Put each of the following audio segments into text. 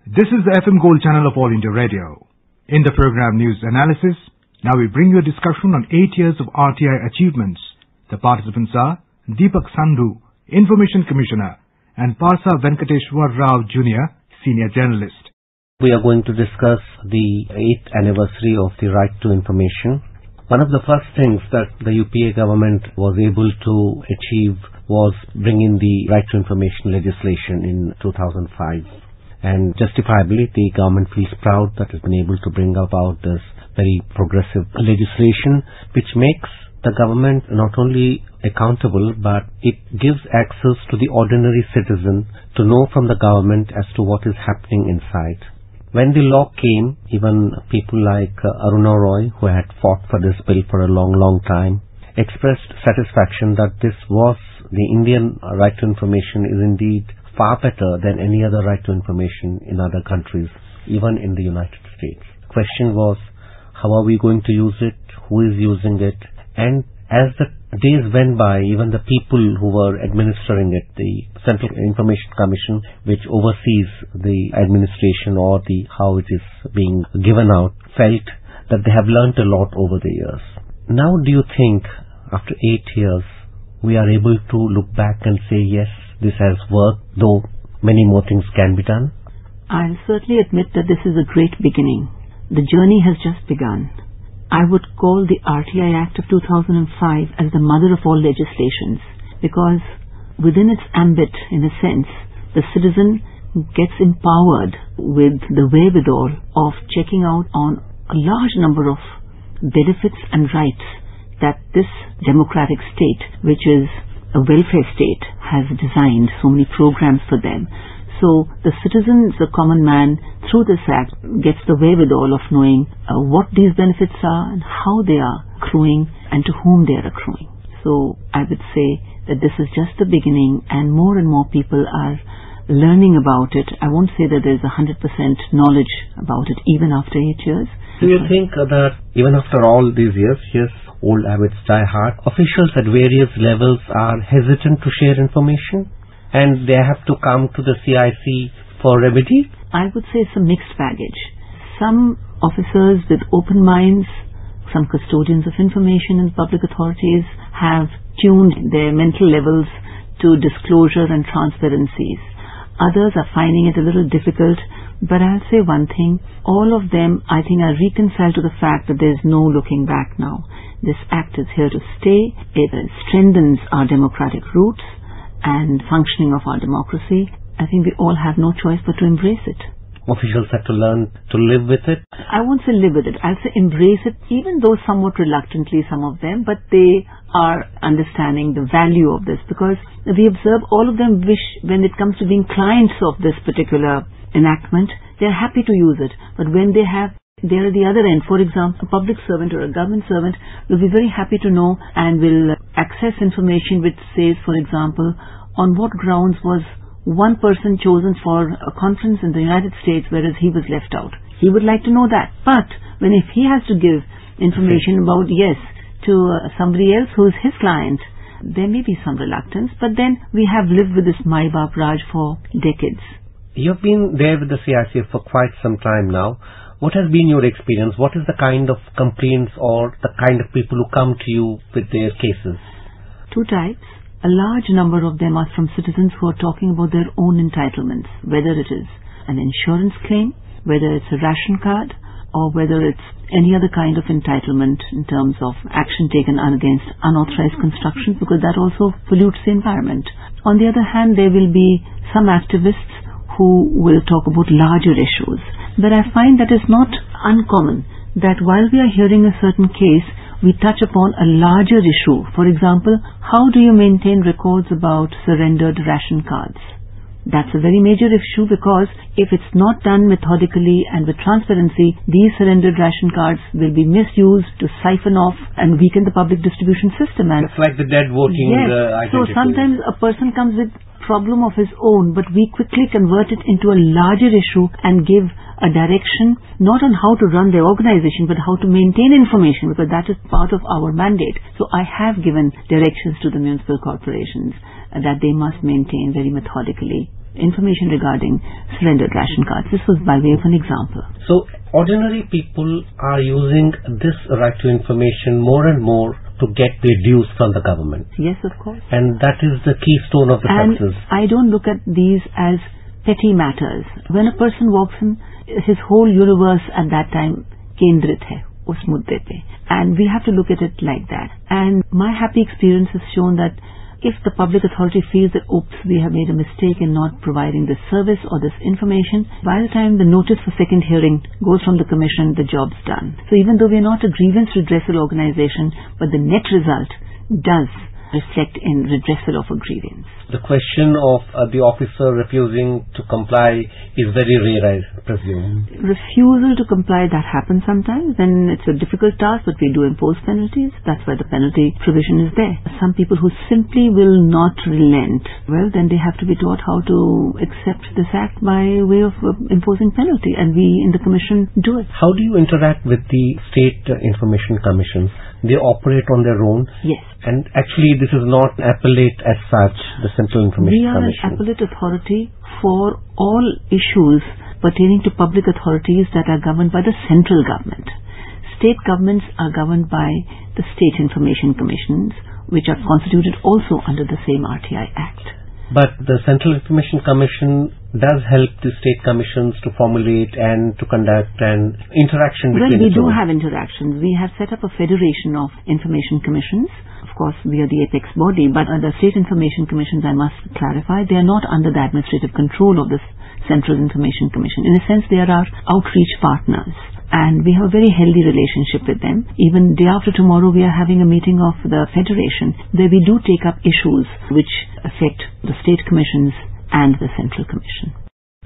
This is the FM Gold channel of All India Radio. In the program News Analysis, now we bring you a discussion on 8 years of RTI achievements. The participants are Deepak Sandhu, Information Commissioner, and Parsa Venkateshwar Rao Jr., Senior Journalist. We are going to discuss the 8th anniversary of the right to information. One of the first things that the UPA government was able to achieve was bringing the right to information legislation in 2005. And justifiably, the government feels proud that it has been able to bring about this very progressive legislation, which makes the government not only accountable, but it gives access to the ordinary citizen to know from the government as to what is happening inside. When the law came, even people like Aruna Roy, who had fought for this bill for a long time, expressed satisfaction that this was the Indian right to information is indeed far better than any other right to information in other countries, even in the United States. The question was, how are we going to use it? Who is using it? And as the days went by, even the people who were administering it, the Central Information Commission, which oversees the administration or how it is being given out, felt that they have learnt a lot over the years. Now do you think, after 8 years, we are able to look back and say, yes, this has worked, though many more things can be done? I'll certainly admit that this is a great beginning. The journey has just begun. I would call the RTI Act of 2005 as the mother of all legislations, because within its ambit, in a sense, the citizen gets empowered with the wherewithal of checking out on a large number of benefits and rights that this democratic state, which is a welfare state, has designed so many programs for them. So the citizen, the common man, through this act gets the wherewithal of knowing what these benefits are and how they are accruing and to whom they are accruing. So I would say that this is just the beginning, and more people are learning about it. I won't say that there's 100% knowledge about it even after 8 years. Do you think that even after all these years, yes, old habits die hard, officials at various levels are hesitant to share information and they have to come to the CIC for remedy? I would say it's a mixed baggage. Some officers with open minds, some custodians of information and public authorities have tuned their mental levels to disclosure and transparencies. Others are finding it a little difficult, but I'll say one thing, all of them I think are reconciled to the fact that there's no looking back now. This act is here to stay. It strengthens our democratic roots and functioning of our democracy. I think we all have no choice but to embrace it. Officials have to learn to live with it? I won't say live with it. I'll say embrace it, even though somewhat reluctantly, some of them, but they are understanding the value of this, because we observe all of them wish, when it comes to being clients of this particular enactment, they're happy to use it. But when they're at the other end, for example, a public servant or a government servant will be very happy to know and will access information which says, for example, on what grounds was one person chosen for a conference in the United States whereas he was left out. He would like to know that. But if he has to give information about, yes, to somebody else who is his client, there may be some reluctance. But then we have lived with this Mai Baap Raj for decades. You've been there with the CIC for quite some time now. What has been your experience? What is the kind of complaints or the kind of people who come to you with their cases? Two types. A large number of them are from citizens who are talking about their own entitlements, whether it is an insurance claim, whether it's a ration card, or whether it's any other kind of entitlement in terms of action taken against unauthorized construction, because that also pollutes the environment. On the other hand, there will be some activists who will talk about larger issues. But I find that it's not uncommon that while we are hearing a certain case, we touch upon a larger issue. For example, how do you maintain records about surrendered ration cards? That's a very major issue, because if it's not done methodically and with transparency, these surrendered ration cards will be misused to siphon off and weaken the public distribution system. And it's like the dead voting. Yes. So sometimes a person comes with problem of his own, but we quickly convert it into a larger issue and give a direction not on how to run their organization but how to maintain information, because that is part of our mandate. So I have given directions to the municipal corporations that they must maintain very methodically information regarding surrendered ration cards. This was by way of an example. So ordinary people are using this right to information more and more to get their dues from the government. Yes, of course. And that is the keystone of the success. I don't look at these as petty matters. When a person walks in, his whole universe at that time kendrit hai us mudde pe. And we have to look at it like that. And my happy experience has shown that if the public authority feels that, oops, we have made a mistake in not providing this service or this information, by the time the notice for second hearing goes from the Commission, the job's done. So even though we are not a grievance redressal organization, but the net result does reflect in redressal of a grievance. The question of the officer refusing to comply is very rare, I presume. Refusal to comply, that happens sometimes, and it's a difficult task, but we do impose penalties. That's why the penalty provision is there. Some people who simply will not relent, well, then they have to be taught how to accept this act by way of imposing penalty, and we in the Commission do it. How do you interact with the state information commissions? They operate on their own? Yes. And actually this is not appellate as such, the Central Information Commission. We are an appellate authority for all issues pertaining to public authorities that are governed by the central government. State governments are governed by the State Information Commissions, which are constituted also under the same RTI Act. But the Central Information Commission does help the state commissions to formulate and to conduct an interaction between we do have interactions. We have set up a federation of information commissions. Of course, we are the apex body, but the state information commissions, I must clarify, they are not under the administrative control of the Central Information Commission. In a sense, they are our outreach partners. And we have a very healthy relationship with them. Even day after tomorrow, we are having a meeting of the Federation where we do take up issues which affect the state commissions and the Central Commission.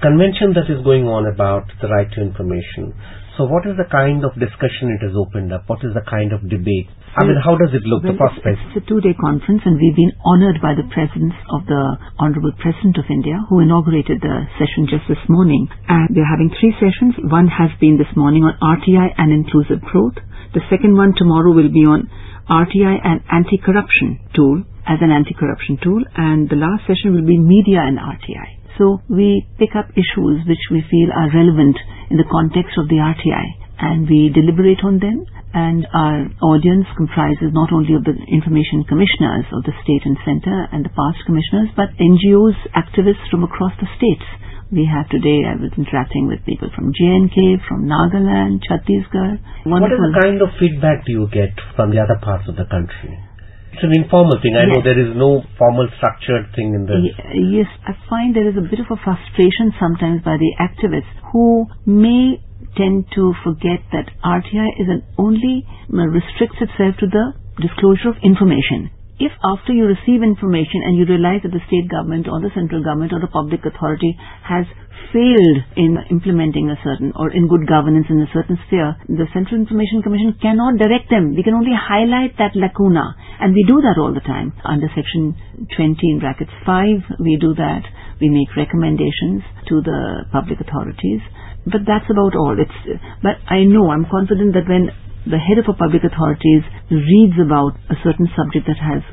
Convention that is going on about the right to information. So what is the kind of discussion it has opened up? What is the kind of debate? I mean, how does it look, the prospect? It's a two-day conference, and we've been honored by the presence of the Honorable President of India, who inaugurated the session just this morning. And we're having three sessions. One has been this morning on RTI and inclusive growth. The second one tomorrow will be on RTI and anti-corruption tool, as an anti-corruption tool. And the last session will be media and RTI. So we pick up issues which we feel are relevant in the context of the RTI, and we deliberate on them. And our audience comprises not only of the information commissioners of the state and centre and the past commissioners, but NGOs, activists from across the states. We have today, I was interacting with people from J&K, from Nagaland, Chhattisgarh. What is the kind of feedback do you get from the other parts of the country? It's an informal thing. I know there is no formal structured thing in this. Yes, I find there is a bit of a frustration sometimes by the activists who may tend to forget that RTI only restricts itself to the disclosure of information. If after you receive information and you realize that the state government or the central government or the public authority has failed in implementing a certain or in good governance in a certain sphere, the Central Information Commission cannot direct them. We can only highlight that lacuna, and we do that all the time. Under Section 20(5), we do that. We make recommendations to the public authorities, but that's about all. But I know, I'm confident that when the head of a public authorities reads about a certain subject that has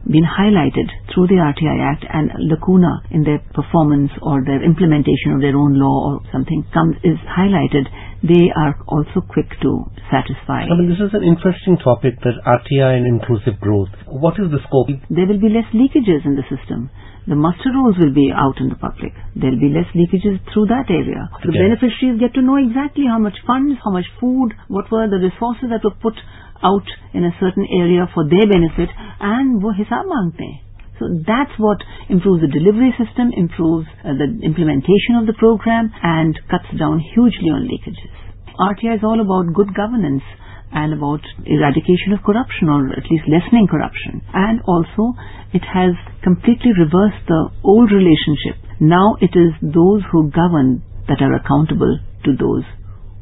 been highlighted through the RTI Act and lacuna in their performance or their implementation of their own law or something is highlighted, they are also quick to satisfy. I mean, this is an interesting topic, that RTI and inclusive growth. What is the scope? There will be less leakages in the system. The muster rolls will be out in the public. There will be less leakages through that area. The beneficiaries get to know exactly how much funds, how much food, what were the resources that were put out in a certain area for their benefit, and wo hisab mangte hain. So that's what improves the delivery system, improves the implementation of the program, and cuts down hugely on leakages. RTI is all about good governance and about eradication of corruption, or at least lessening corruption. And also, it has completely reversed the old relationship. Now it is those who govern that are accountable to those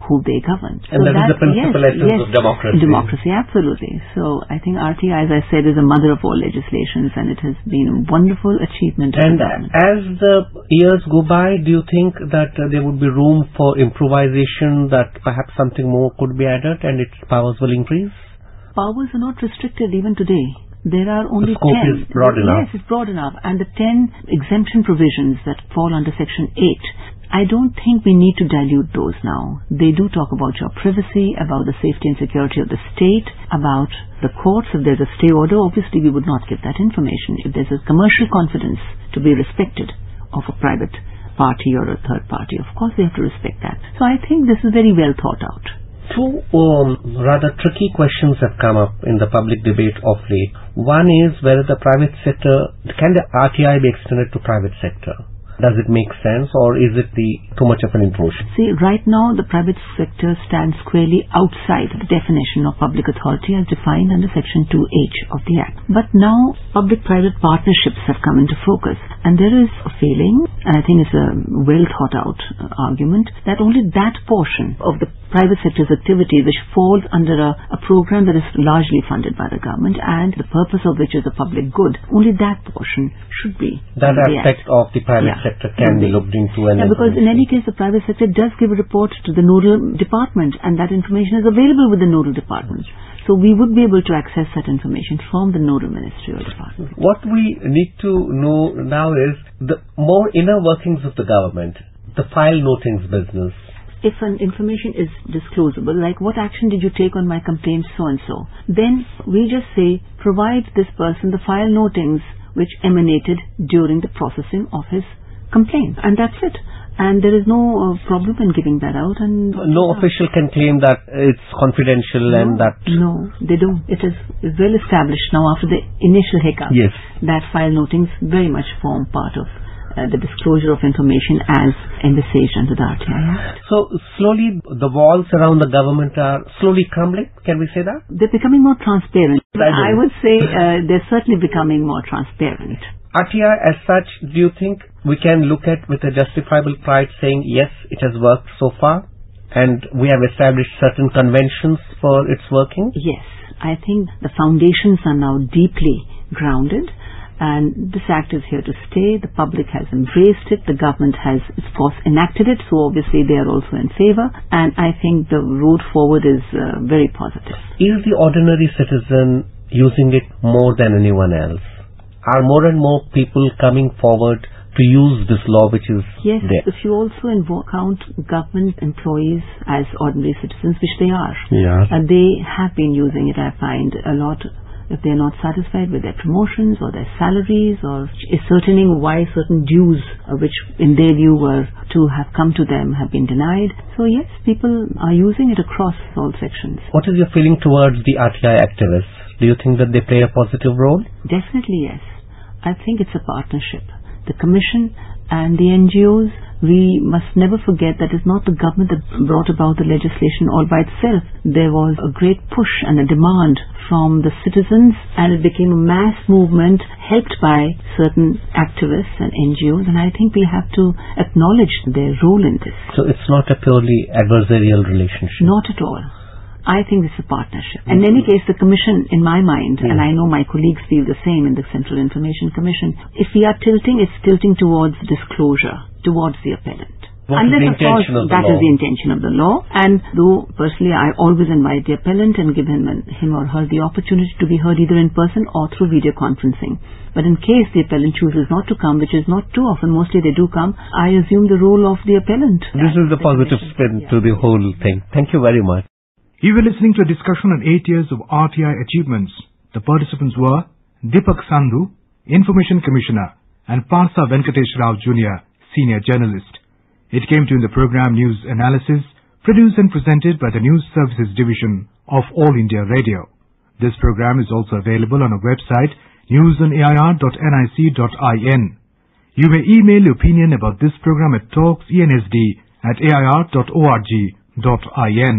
who they govern. And so that is the principal essence of democracy. Democracy, absolutely. So I think RTI, as I said, is a mother of all legislations, and it has been a wonderful achievement of the government. As the years go by, do you think that there would be room for improvisation, that perhaps something more could be added and its powers will increase? Powers are not restricted even today. there are only the scope 10. is broad enough. Yes, it's broad enough. And the 10 exemption provisions that fall under Section 8, I don't think we need to dilute those now. They do talk about your privacy, about the safety and security of the state, about the courts. If there's a stay order, obviously we would not give that information. If there's a commercial confidence to be respected of a private party or a third party, of course we have to respect that. So I think this is very well thought out. Two rather tricky questions have come up in the public debate of late. One is whether the private sector, can the RTI be extended to private sector? Does it make sense, or is it too much of an intrusion? See, right now the private sector stands squarely outside the definition of public authority as defined under Section 2H of the Act. But now public-private partnerships have come into focus, and there is a feeling, and I think it's a well thought out argument, that only that portion of the private sector's activity which falls under a program that is largely funded by the government and the purpose of which is a public good, only that portion should be. That aspect of the private sector can be looked into. Because in any case the private sector does give a report to the nodal department, and that information is available with the nodal department. So we would be able to access that information from the nodal ministry or department. What we need to know now is the more inner workings of the government, the file notings business. If an information is disclosable, like what action did you take on my complaint so-and-so, then we just say, provide this person the file notings which emanated during the processing of his complaint. And that's it. And there is no problem in giving that out. And no official can claim that it's confidential and that... No, they don't. It is well established now after the initial hiccup. Yes. That file notings very much form part of the disclosure of information as envisaged under the RTI Act. So slowly the walls around the government are slowly crumbling, can we say that? They're becoming more transparent. I would say they're certainly becoming more transparent. RTI as such, do you think we can look at with a justifiable pride saying yes, it has worked so far and we have established certain conventions for its working? Yes, I think the foundations are now deeply grounded. And this act is here to stay. The public has embraced it. The government has, of course, enacted it. So obviously they are also in favor. And I think the road forward is very positive. Is the ordinary citizen using it more than anyone else? Are more and more people coming forward to use this law which is there? Yes, if you also count government employees as ordinary citizens, which they are. Yeah. They have been using it, I find, a lot. If they are not satisfied with their promotions or their salaries or ascertaining why certain dues which in their view were to have come to them have been denied. So yes, people are using it across all sections. What is your feeling towards the RTI activists? Do you think that they play a positive role? Definitely yes. I think it's a partnership. The Commission and the NGOs, we must never forget that it's not the government that brought about the legislation all by itself. There was a great push and a demand from the citizens, and it became a mass movement helped by certain activists and NGOs, and I think we have to acknowledge their role in this. So it's not a purely adversarial relationship? Not at all. I think it's a partnership. In any case, the Commission, in my mind, and I know my colleagues feel the same in the Central Information Commission, if we are tilting, it's tilting towards disclosure, towards the appellant. Unless, of course, that is the intention of the law. And though, personally, I always invite the appellant and give him or her the opportunity to be heard either in person or through video conferencing. But in case the appellant chooses not to come, which is not too often, mostly they do come, I assume the role of the appellant. This is the positive spin to the whole thing. Thank you very much. You were listening to a discussion on 8 years of RTI achievements. The participants were Deepak Sandhu, Information Commissioner, and Parsa Venkatesh Rao Jr., Senior Journalist. It came to you in the program News Analysis, produced and presented by the News Services Division of All India Radio. This program is also available on our website, newsonair.nic.in. You may email your opinion about this program at talksensd@air.org.in.